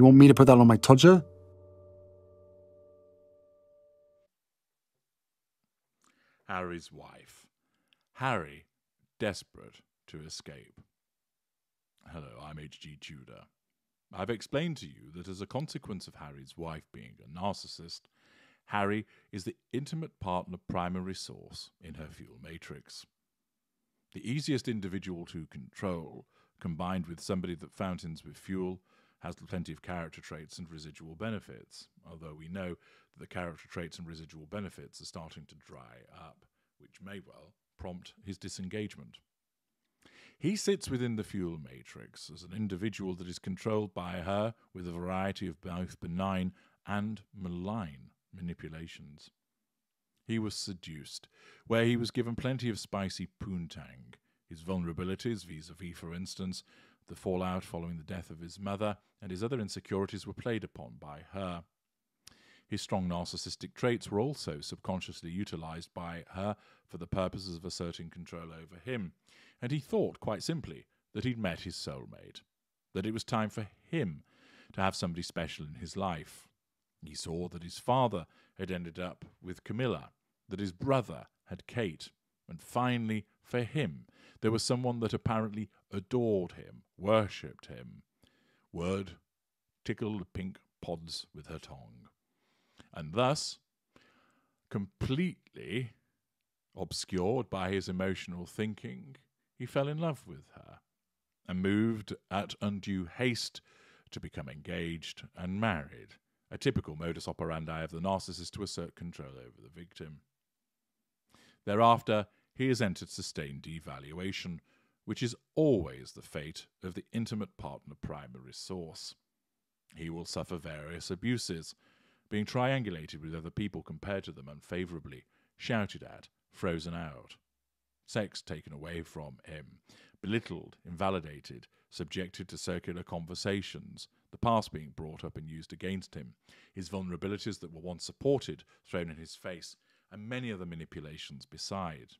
You want me to put that on my Tudor? Harry's wife. Harry, desperate to escape. Hello, I'm H.G. Tudor. I've explained to you that as a consequence of Harry's wife being a narcissist, Harry is the intimate partner primary source in her fuel matrix. The easiest individual to control, combined with somebody that fountains with fuel, has plenty of character traits and residual benefits, although we know that the character traits and residual benefits are starting to dry up, which may well prompt his disengagement. He sits within the fuel matrix as an individual that is controlled by her with a variety of both benign and malign manipulations. He was seduced, where he was given plenty of spicy poontang. His vulnerabilities, vis-a-vis, for instance, the fallout following the death of his mother, and his other insecurities were played upon by her. His strong narcissistic traits were also subconsciously utilized by her for the purposes of asserting control over him, and he thought, quite simply, that he'd met his soulmate, that it was time for him to have somebody special in his life. He saw that his father had ended up with Camilla, that his brother had Kate, and finally, for him, there was someone that apparently adored him, worshipped him. Word tickled pink pods with her tongue. And thus, completely obscured by his emotional thinking, he fell in love with her and moved at undue haste to become engaged and married, a typical modus operandi of the narcissist to assert control over the victim. Thereafter, he has entered sustained devaluation, which is always the fate of the intimate partner primary source. He will suffer various abuses, being triangulated with other people compared to them unfavourably, shouted at, frozen out. Sex taken away from him, belittled, invalidated, subjected to circular conversations, the past being brought up and used against him, his vulnerabilities that were once supported thrown in his face, and many other manipulations beside.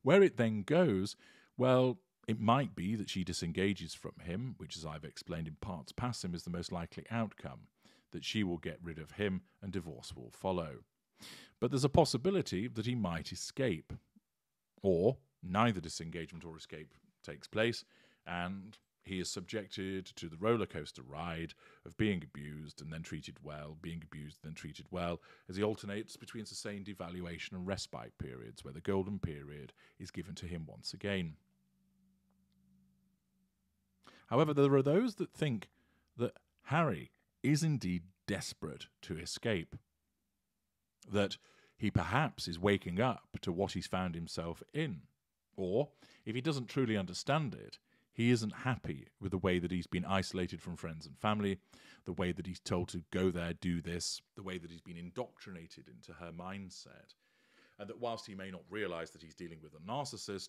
Where it then goes, well, it might be that she disengages from him, which, as I've explained in parts past him, is the most likely outcome, that she will get rid of him and divorce will follow. But there's a possibility that he might escape, or neither disengagement or escape takes place, and he is subjected to the roller coaster ride of being abused and then treated well, being abused and then treated well, as he alternates between sustained devaluation and respite periods, where the golden period is given to him once again. However, there are those that think that Harry is indeed desperate to escape, that he perhaps is waking up to what he's found himself in, or, if he doesn't truly understand it, he isn't happy with the way that he's been isolated from friends and family, the way that he's told to go there, do this, the way that he's been indoctrinated into her mindset, and that whilst he may not realise that he's dealing with a narcissist,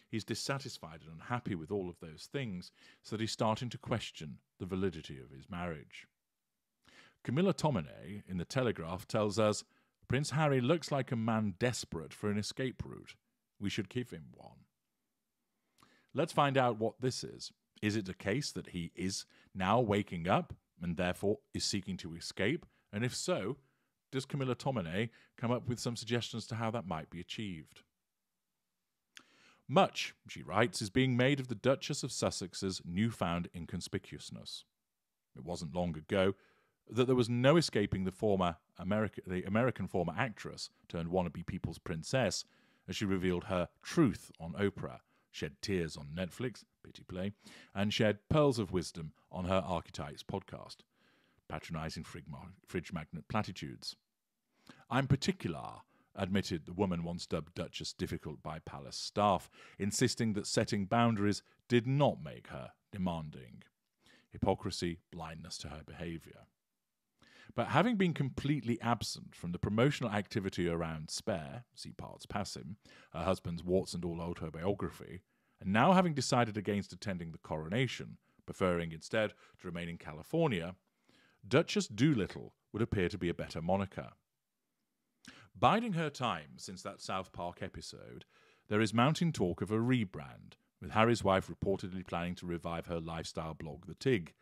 he's dissatisfied and unhappy with all of those things, so that he's starting to question the validity of his marriage. Camilla Tominey, in The Telegraph, tells us, Prince Harry looks like a man desperate for an escape route. We should give him one. Let's find out what this is. Is it a case that he is now waking up and therefore is seeking to escape? And if so, does Camilla Tominey come up with some suggestions to how that might be achieved? Much, she writes, is being made of the Duchess of Sussex's newfound inconspicuousness. It wasn't long ago that there was no escaping the American former actress turned wannabe people's princess as she revealed her truth on Oprah, shed tears on Netflix, pity play, and shed pearls of wisdom on her Archetypes podcast, patronising fridge magnet platitudes. I'm particular, admitted the woman once dubbed Duchess difficult by palace staff, insisting that setting boundaries did not make her demanding. Hypocrisy, blindness to her behaviour. But having been completely absent from the promotional activity around Spare, see parts past him, her husband's warts and all autobiography, and now having decided against attending the coronation, preferring instead to remain in California, Duchess Doolittle would appear to be a better moniker. Biding her time since that South Park episode, there is mounting talk of a rebrand, with Harry's wife reportedly planning to revive her lifestyle blog, The Tig,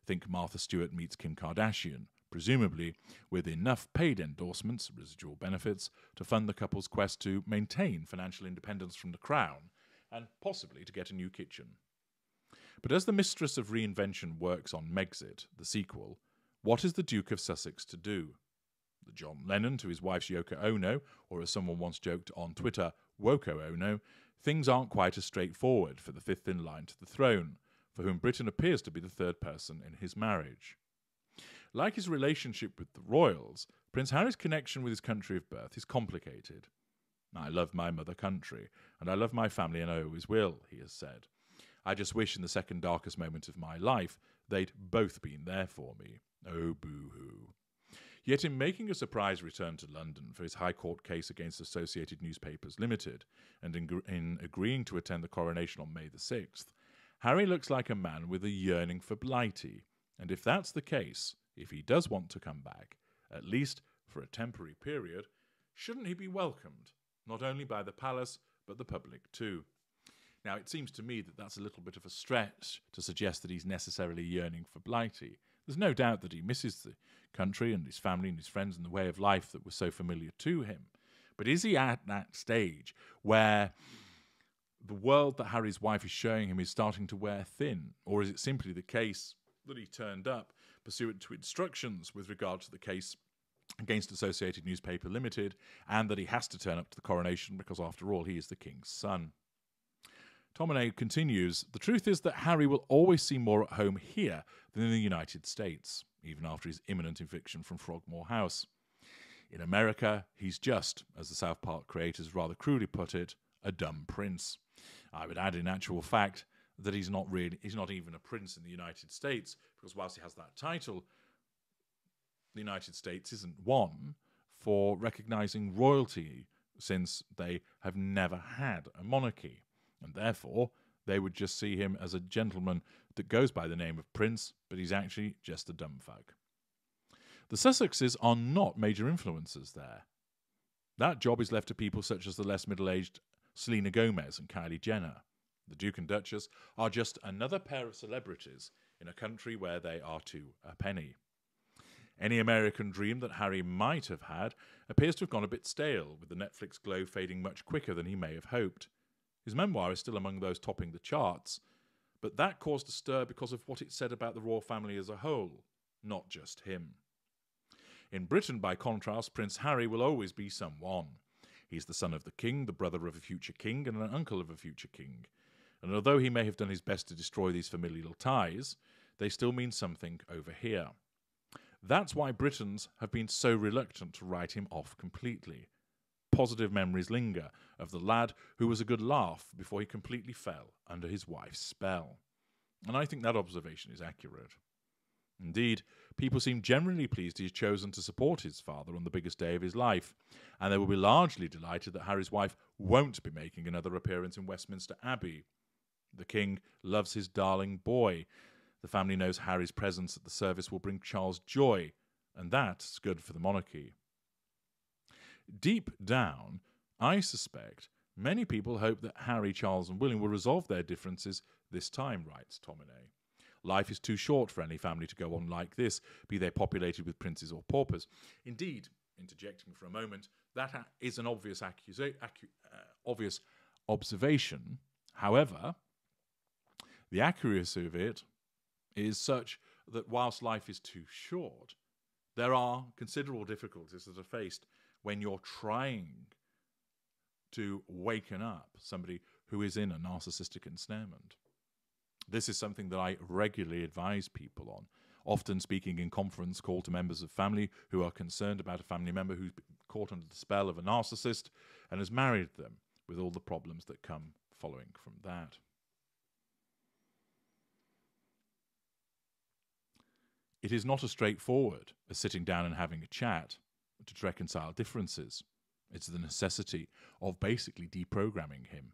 Think Martha Stewart meets Kim Kardashian, presumably with enough paid endorsements, residual benefits, to fund the couple's quest to maintain financial independence from the crown and possibly to get a new kitchen. But as the mistress of reinvention works on Megxit, the sequel, what is the Duke of Sussex to do? The John Lennon to his wife's Yoko Ono, or as someone once joked on Twitter, Woko Ono, things aren't quite as straightforward for the fifth in line to the throne, for whom Britain appears to be the third person in his marriage. Like his relationship with the royals, Prince Harry's connection with his country of birth is complicated. I love my mother country, and I love my family and I always will, he has said. I just wish in the second darkest moment of my life they'd both been there for me. Oh, boo-hoo. Yet in making a surprise return to London for his High Court case against Associated Newspapers Limited, and in agreeing to attend the coronation on May the 6th, Harry looks like a man with a yearning for Blighty, and if that's the case, if he does want to come back, at least for a temporary period, shouldn't he be welcomed, not only by the palace, but the public too? Now, it seems to me that that's a little bit of a stretch to suggest that he's necessarily yearning for Blighty. There's no doubt that he misses the country and his family and his friends and the way of life that was so familiar to him. But is he at that stage where the world that Harry's wife is showing him is starting to wear thin? Or is it simply the case that he turned up pursuant to instructions with regard to the case against Associated Newspaper Limited, and that he has to turn up to the coronation because, after all, he is the king's son? Tominay continues, the truth is that Harry will always seem more at home here than in the United States, even after his imminent eviction from Frogmore House. In America, he's just, as the South Park creators rather crudely put it, a dumb prince. I would add, in actual fact, that he's not even a prince in the United States, because whilst he has that title, the United States isn't one for recognising royalty, since they have never had a monarchy. And therefore, they would just see him as a gentleman that goes by the name of Prince, but he's actually just a dumb fuck. The Sussexes are not major influences there. That job is left to people such as the less middle-aged Selena Gomez and Kylie Jenner. The Duke and Duchess are just another pair of celebrities in a country where they are two a penny. Any American dream that Harry might have had appears to have gone a bit stale, with the Netflix glow fading much quicker than he may have hoped. His memoir is still among those topping the charts, but that caused a stir because of what it said about the royal family as a whole, not just him. In Britain, by contrast, Prince Harry will always be someone. He's the son of the king, the brother of a future king, and an uncle of a future king. And although he may have done his best to destroy these familial ties, they still mean something over here. That's why Britons have been so reluctant to write him off completely. Positive memories linger of the lad who was a good laugh before he completely fell under his wife's spell. And I think that observation is accurate. Indeed, people seem generally pleased he's chosen to support his father on the biggest day of his life, and they will be largely delighted that Harry's wife won't be making another appearance in Westminster Abbey. The king loves his darling boy. The family knows Harry's presence at the service will bring Charles joy, and that's good for the monarchy. Deep down, I suspect many people hope that Harry, Charles and William will resolve their differences this time, writes Tominay. Life is too short for any family to go on like this, be they populated with princes or paupers. Indeed, interjecting for a moment, that is an obvious observation. However, the accuracy of it is such that whilst life is too short, there are considerable difficulties that are faced when you're trying to waken up somebody who is in a narcissistic ensnarement. This is something that I regularly advise people on, often speaking in conference call to members of family who are concerned about a family member who's been caught under the spell of a narcissist and has married them, with all the problems that come following from that. It is not as straightforward as sitting down and having a chat to reconcile differences. It's the necessity of basically deprogramming him.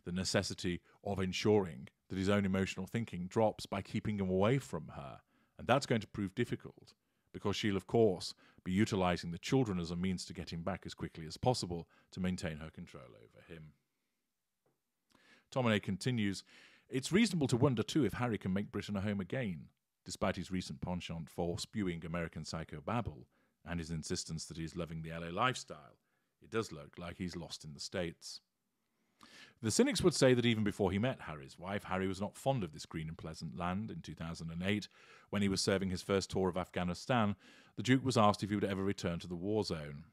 The necessity of ensuring that his own emotional thinking drops by keeping him away from her. And that's going to prove difficult, because she'll, of course, be utilising the children as a means to get him back as quickly as possible to maintain her control over him. Tominay continues, it's reasonable to wonder, too, if Harry can make Britain a home again. despite his recent penchant for spewing American psychobabble and his insistence that he's loving the LA lifestyle. It does look like he's lost in the States. The cynics would say that even before he met Harry's wife, Harry was not fond of this green and pleasant land. In 2008, when he was serving his first tour of Afghanistan, the Duke was asked if he would ever return to the war zone.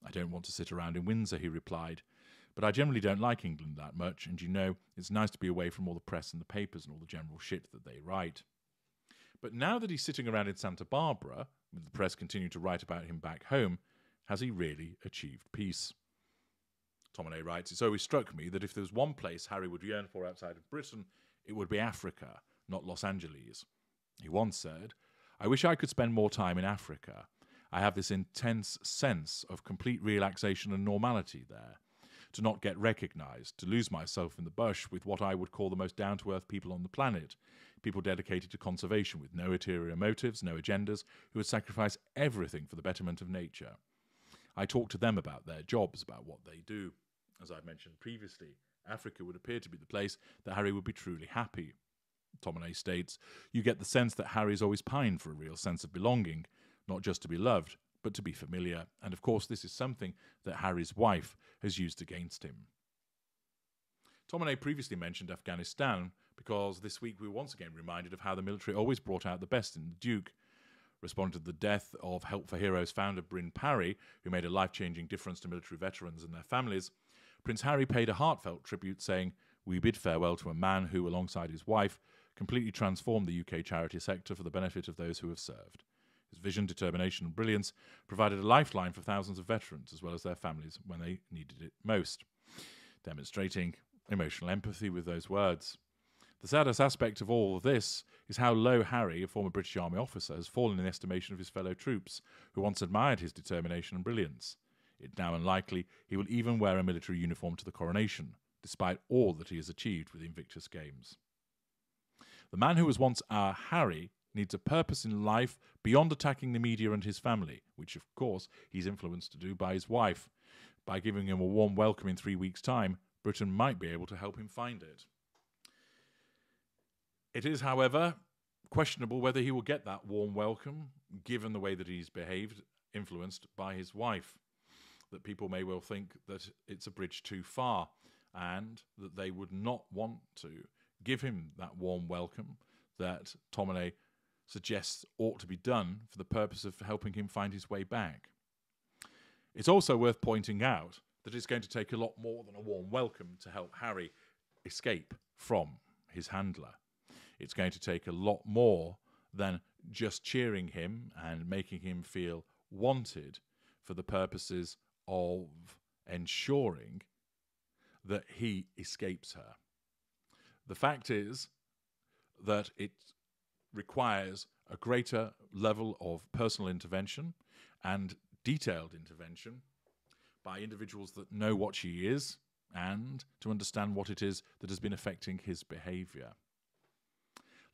"I don't want to sit around in Windsor," he replied, "but I generally don't like England that much, and you know, it's nice to be away from all the press and the papers and all the general shit that they write." But now that he's sitting around in Santa Barbara, with the press continuing to write about him back home, has he really achieved peace? Tomonay writes, "It's always struck me that if there was one place Harry would yearn for outside of Britain, it would be Africa, not Los Angeles." He once said, "I wish I could spend more time in Africa. I have this intense sense of complete relaxation and normality there. To not get recognised, to lose myself in the bush with what I would call the most down-to-earth people on the planet, people dedicated to conservation with no ulterior motives, no agendas, who would sacrifice everything for the betterment of nature. I talk to them about their jobs, about what they do. As I've mentioned previously, Africa would appear to be the place that Harry would be truly happy." Tomonay states, "You get the sense that Harry's always pined for a real sense of belonging, not just to be loved, but to be familiar. And of course, this is something that Harry's wife has used against him." Tomonay previously mentioned Afghanistan because this week we were once again reminded of how the military always brought out the best in the Duke. Responding to the death of Help for Heroes founder Bryn Parry, who made a life-changing difference to military veterans and their families, Prince Harry paid a heartfelt tribute saying, "We bid farewell to a man who, alongside his wife, completely transformed the UK charity sector for the benefit of those who have served. His vision, determination and brilliance provided a lifeline for thousands of veterans as well as their families when they needed it most," demonstrating emotional empathy with those words. The saddest aspect of all of this is how low Harry, a former British Army officer, has fallen in the estimation of his fellow troops, who once admired his determination and brilliance. It's now unlikely he will even wear a military uniform to the coronation, despite all that he has achieved with the Invictus Games. The man who was once our Harry needs a purpose in life beyond attacking the media and his family, which of course he's influenced to do by his wife. By giving him a warm welcome in 3 weeks' time, Britain might be able to help him find it. It is, however, questionable whether he will get that warm welcome, given the way that he's behaved, influenced by his wife. That people may well think that it's a bridge too far, and that they would not want to give him that warm welcome that Tomonay suggests ought to be done for the purpose of helping him find his way back. It's also worth pointing out that it's going to take a lot more than a warm welcome to help Harry escape from his handler. It's going to take a lot more than just cheering him and making him feel wanted for the purposes of ensuring that he escapes her. The fact is that it requires a greater level of personal intervention and detailed intervention by individuals that know what she is and to understand what it is that has been affecting his behaviour.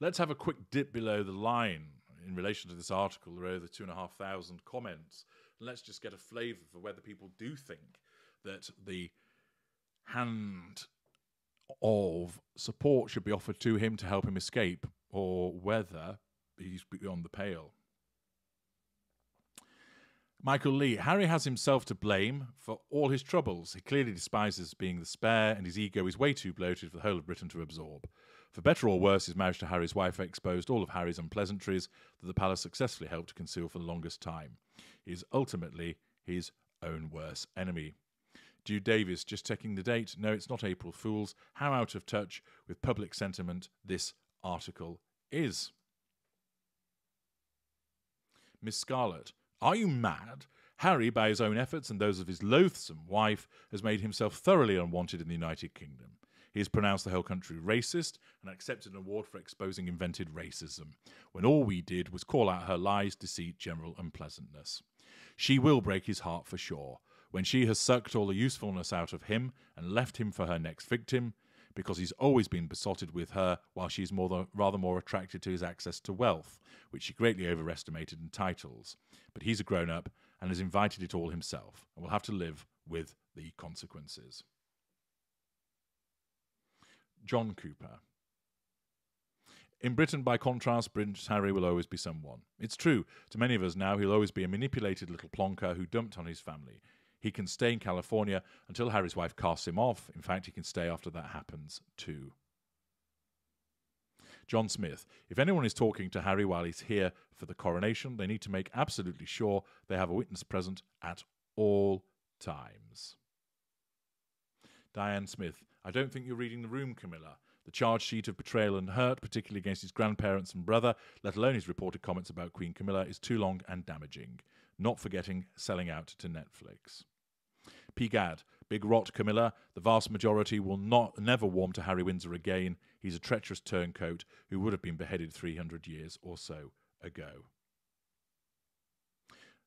Let's have a quick dip below the line in relation to this article. There are over 2,500 comments. Let's just get a flavour for whether people do think that the hand of support should be offered to him to help him escape, or whether he's beyond the pale. Michael Lee, Harry has himself to blame for all his troubles. He clearly despises being the spare, and his ego is way too bloated for the whole of Britain to absorb. For better or worse, his marriage to Harry's wife exposed all of Harry's unpleasantries that the palace successfully helped to conceal for the longest time. He is ultimately his own worst enemy. Jude Davis, just checking the date. No, it's not April Fool's. How out of touch with public sentiment this article is. Miss Scarlett, are you mad? Harry, by his own efforts and those of his loathsome wife, has made himself thoroughly unwanted in the United Kingdom. He has pronounced the whole country racist and accepted an award for exposing invented racism, when all we did was call out her lies, deceit, general unpleasantness. She will break his heart for sure, when she has sucked all the usefulness out of him and left him for her next victim, because he's always been besotted with her, while she's rather more attracted to his access to wealth, which she greatly overestimated in titles. But he's a grown-up and has invited it all himself, and will have to live with the consequences. John Cooper. In Britain, by contrast, Prince Harry will always be someone. It's true, to many of us now, he'll always be a manipulated little plonker who dumped on his family. He can stay in California until Harry's wife casts him off. In fact, he can stay after that happens too. John Smith. If anyone is talking to Harry while he's here for the coronation, they need to make absolutely sure they have a witness present at all times. Diane Smith. I don't think you're reading the room, Camilla. The charge sheet of betrayal and hurt, particularly against his grandparents and brother, let alone his reported comments about Queen Camilla, is too long and damaging. Not forgetting selling out to Netflix. P. Gadd. Big rot, Camilla. The vast majority will never warm to Harry Windsor again. He's a treacherous turncoat who would have been beheaded 300 years or so ago.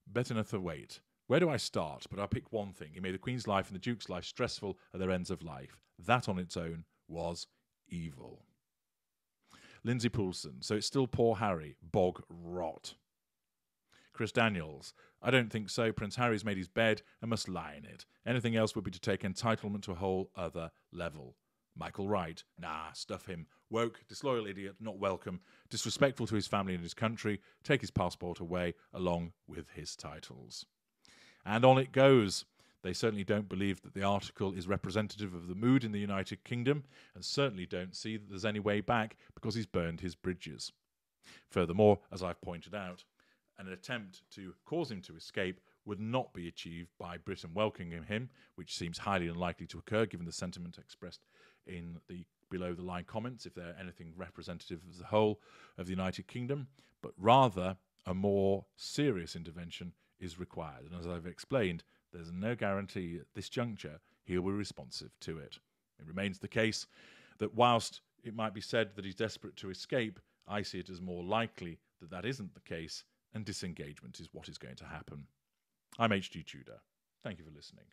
Bettina Thwaite. Where do I start? But I'll pick one thing. He made the Queen's life and the Duke's life stressful at their ends of life. That on its own was evil. Lindsay Poulsen. So it's still poor Harry. Bog rot. Chris Daniels. I don't think so. Prince Harry's made his bed and must lie in it. Anything else would be to take entitlement to a whole other level. Michael Wright. Nah, stuff him. Woke, disloyal idiot, not welcome, disrespectful to his family and his country. Take his passport away along with his titles. And on it goes. They certainly don't believe that the article is representative of the mood in the United Kingdom, and certainly don't see that there's any way back because he's burned his bridges. Furthermore, as I've pointed out, an attempt to cause him to escape would not be achieved by Britain welcoming him, which seems highly unlikely to occur given the sentiment expressed in the below-the-line comments, if they're anything representative of the whole of the United Kingdom, but rather a more serious intervention is required. And as I've explained, there's no guarantee at this juncture he'll be responsive to it. It remains the case that whilst it might be said that he's desperate to escape, I see it as more likely that that isn't the case, and disengagement is what is going to happen. I'm H.G. Tudor. Thank you for listening.